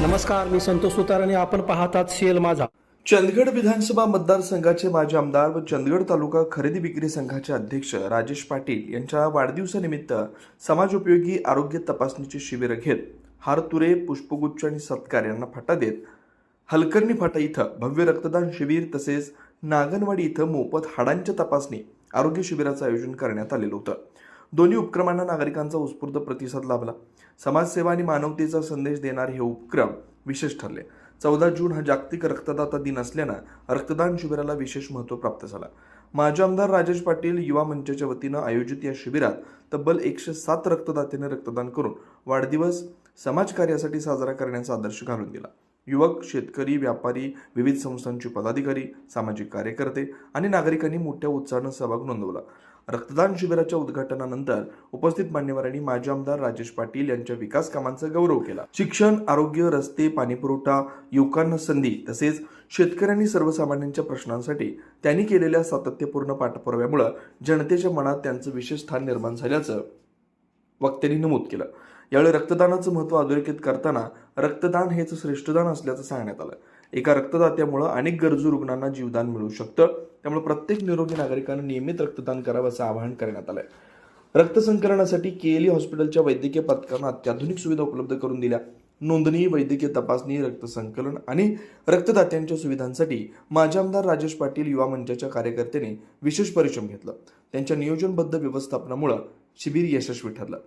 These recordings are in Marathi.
नमस्कार, मी संतोष सुतार आणि आपण पाहतात शेल माझा. चंदगड विधानसभा मतदारसंघाचे माजी आमदार व चंदगड तालुका खरेदी विक्री संघाचे अध्यक्ष राजेश पाटील यांच्या वाढदिवसानिमित्त समाजोपयोगी आरोग्य तपासणीचे शिबिर घेत हारतुरे, पुष्पगुच्छ आणि सत्कार यांना फाटा देत हलकर्णी फाटा इथं भव्य रक्तदान शिबिर तसेच नागनवाडी इथं मोफत हाडांच्या तपासणी आरोग्य शिबिराचं आयोजन करण्यात आलेलं होतं. दोन्ही उपक्रमांना नागरिकांचा उत्स्फूर्त प्रतिसाद लाभला. समाजसेवा आणि मानवतेचा संदेश देणारे हे उपक्रम विशेष ठरले. 14 जून हा जागतिक रक्तदाता दिन असल्यानं रक्तदान शिबिराला विशेष महत्त्व प्राप्त झालं. माजी आमदार राजेश पाटील युवा मंचाच्या वतीनं आयोजित या शिबिरात तब्बल 107 रक्तदात्यांनी रक्तदान करून वाढदिवस समाजकार्यासाठी साजरा करण्याचा आदर्श घालून दिला. युवक, शेतकरी, व्यापारी, विविध संस्थांचे पदाधिकारी, सामाजिक कार्यकर्ते आणि नागरिकांनी मोठ्या उत्साहानं सहभाग नोंदवला. रक्तदान शिबिराच्या उद्घाटनानंतर उपस्थित मान्यवरांनी माजी आमदार राजेश पाटील यांच्या विकास कामांचा गौरव केला. शिक्षण, आरोग्य, रस्ते, पाणीपुरवठा, युवकांना संधी तसेच शेतकऱ्यांनी सर्वसामान्यांच्या प्रश्नांसाठी त्यांनी केलेल्या सातत्यपूर्ण पाठपुराव्यामुळे जनतेच्या मनात त्यांचं विशेष स्थान निर्माण झाल्याचं वक्त्यांनी नमूद केलं. यावेळी रक्तदानाचं महत्त्व अधोरेखित करताना रक्तदान हेच श्रेष्ठदान असल्याचं सांगण्यात आलं. एका रक्तदात्यामुळे अनेक गरजू रुग्णांना जीवदान मिळू शकतं. त्यामुळे प्रत्येक निरोगी नागरिकांना नियमित रक्तदान करावं असं आवाहन करण्यात आलंय. रक्त संकलनासाठी केएलई हॉस्पिटलच्या वैद्यकीय पथकानं अत्याधुनिक सुविधा उपलब्ध करून दिल्या. नोंदणी, वैद्यकीय तपासणी, रक्त संकलन आणि रक्तदात्यांच्या सुविधांसाठी माजी आमदार राजेश पाटील युवा मंचाच्या कार्यकर्त्यांनी विशेष परिश्रम घेतला. त्यांच्या नियोजनबद्ध व्यवस्थापनामुळे शिबिर यशस्वी ठरलं.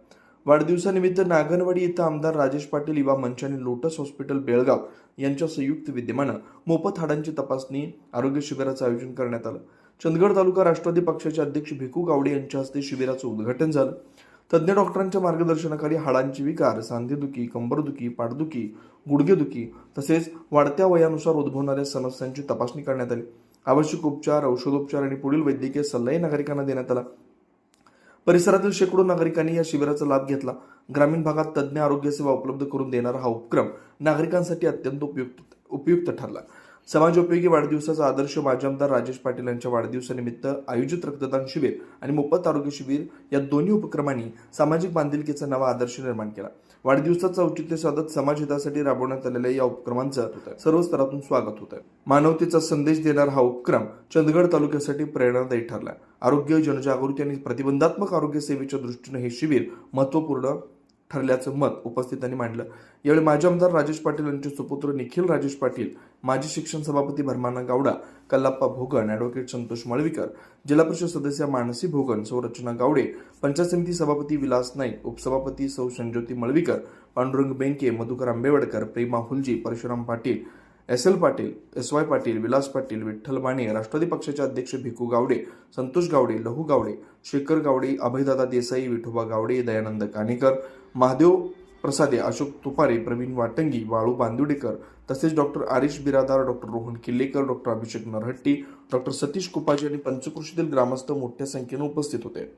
वाढदिवसानिमित्त नागनवाडी इथं आमदार राजेश पाटील युवा मंच आणि लोटस हॉस्पिटल बेळगाव यांच्या संयुक्त विद्यमानं मोफत हाडांची तपासणी आरोग्य शिबिराचं आयोजन करण्यात आलं. चंदगड तालुका राष्ट्रवादी पक्षाचे अध्यक्ष भिकू गावडे यांच्या हस्ते शिबिराचं उद्घाटन झालं. तज्ज्ञ डॉक्टरांच्या मार्गदर्शनाखाली हाडांचे विकार, सांधेदुखी, कंबरदुखी, पाठदुखी, गुडघेदुखी तसेच वाढत्या वयानुसार उद्भवणाऱ्या समस्यांची तपासणी करण्यात आली. आवश्यक उपचार, औषधोपचार आणि पुढील वैद्यकीय सल्लाही नागरिकांना देण्यात आला. परिसरातील शेकडो नागरिकांनी या शिबिराचा लाभ घेतला. ग्रामीण भागात तज्ज्ञ आरोग्य सेवा उपलब्ध करून देणारा हा उपक्रम नागरिकांसाठी अत्यंत उपयुक्त ठरला. समाजोपयोगी वाढदिवसाचा आदर्श माजी आमदार राजेश पाटील यांच्या वाढदिवसानिमित्त आयोजित रक्तदान शिबिर आणि मोफत आरोग्य शिबिर या दोन्ही उपक्रमांनी सामाजिक बांधिलकीचा नवा आदर्श निर्माण केला. वाढदिवसाचं औचित्य साधत समाजहितासाठी राबवण्यात आलेल्या या उपक्रमांचं सर्व स्तरातून स्वागत होत आहे. मानवतेचा संदेश देणारा हा उपक्रम चंदगड तालुक्यासाठी प्रेरणादायी ठरला. आरोग्य, जनजागृती आणि प्रतिबंधात्मक आरोग्य सेवेच्या दृष्टीने हे शिबिर महत्त्वपूर्ण ठरल्याचं मत उपस्थितांनी मांडलं. यावेळी माजी आमदार राजेश पाटील यांचे सुपुत्र निखिल राजेश पाटील, माजी शिक्षण सभापती भरमाना गावडा, कल्लाप्पा भोगन, ॲडव्होकेट संतोष मळवीकर, जिल्हा परिषद सदस्य मानसी भोगन, संरचना गावडे, पंचायत समिती सभापती विलास नाईक, उपसभापती सौ संज्योती मळवीकर, पांडुरंग बेंके, मधुकर आंबेवडकर, प्रेमा हुलजी, परशुराम पाटील, SL पाटील, SY पाटील, विलास पाटील, विठ्ठल माने, राष्ट्रवादी पक्षाचे अध्यक्ष भिकू गावडे, संतोष गावडे, लहू गावडे, शेखर गावडे, अभयदादा देसाई, विठोबा गावडे, दयानंद कानेकर, महादेव प्रसादे, अशोक तुपारे, प्रवीण वाटंगी, वाळू बांदुडेकर तसेच doctor Arish Biradar, doctor Rohan Killekar, doctor Abhishek Narhatti, doctor Satish Kupaji आणि पंचकृषीतील ग्रामस्थ मोठ्या संख्येने उपस्थित होते.